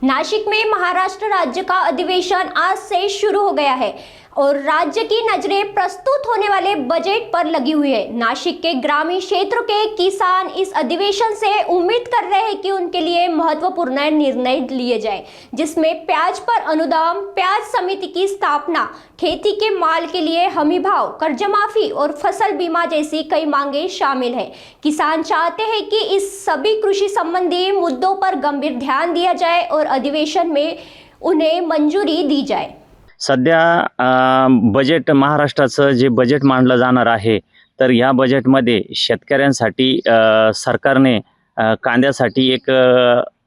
नासिक में महाराष्ट्र राज्य का अधिवेशन आज से शुरू हो गया है और राज्य की नजरें प्रस्तुत होने वाले बजट पर लगी हुई है। नासिक के ग्रामीण क्षेत्रों के किसान इस अधिवेशन से उम्मीद कर रहे हैं कि उनके लिए महत्वपूर्ण निर्णय लिए जाए, जिसमें प्याज पर अनुदान, प्याज समिति की स्थापना, खेती के माल के लिए हमी भाव, कर्ज माफी और फसल बीमा जैसी कई मांगे शामिल हैं। किसान चाहते हैं कि इस सभी कृषि संबंधी मुद्दों पर गंभीर ध्यान दिया जाए और अधिवेशन में उन्हें मंजूरी दी जाए। सध्या बजेट महाराष्ट्राचं जे बजेट मांडलं जाणार आहे, तर या बजेटमध्ये शेतकऱ्यांसाठी सरकारने कांद्यासाठी एक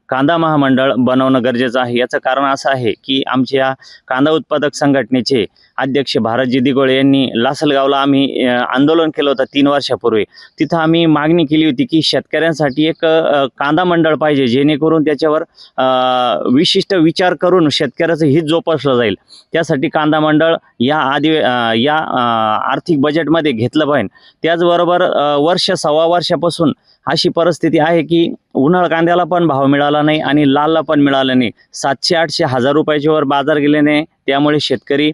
कांदा महामंडळ बनवणं गरजेचं आहे। याचं कारण असं आहे की आमच्या कांदा उत्पादक संघटनेचे अध्यक्ष भारतजी दिघोळे यांनी लासलगावला आम्ही आंदोलन केलं होतं 3 वर्षापूर्वी। तिथं आम्ही मागणी केली होती की शेतकऱ्यांसाठी एक कांदा मंडळ पाहिजे, जेणेकरून त्याच्यावर विशिष्ट विचार करून शेतकऱ्याचं हित जोपासलं जाईल। त्यासाठी कांदा मंडळ या आर्थिक बजेटमध्ये घेतलं पाहिजे। त्याचबरोबर वर्ष सव्वा वर्षापासून अशी परिस्थिती आहे की उन्हाळ कांद्याला पण भाव मिळाला नाही आणि लालला पण मिळाला नाही। 700-800 हजार रुपयाच्या वर बाजार गेल्याने त्यामुळे शेतकरी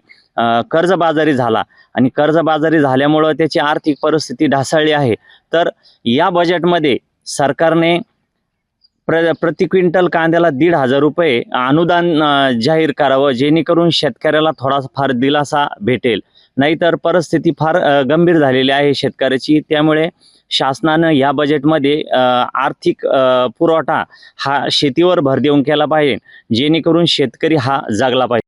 कर्जबाजारी झाला आणि कर्जबाजारी झाल्यामुळे त्याची आर्थिक परिस्थिती ढासळली आहे। तर या बजेटमध्ये सरकारने प्रति क्विंटल कांद्याला 1,500 रुपये अनुदान जाहीर करावं, जेणेकरून शेतकऱ्याला थोडाफार दिलासा भेटेल। नाहीतर परिस्थिती फार गंभीर झालेली आहे शेतकऱ्याची। त्यामुळे शासनानं या बजेटमध्ये आर्थिक पुरवठा हा शेतीवर भर देऊन केला पाहिजे, जेणेकरून शेतकरी हा जागला पाहिजे।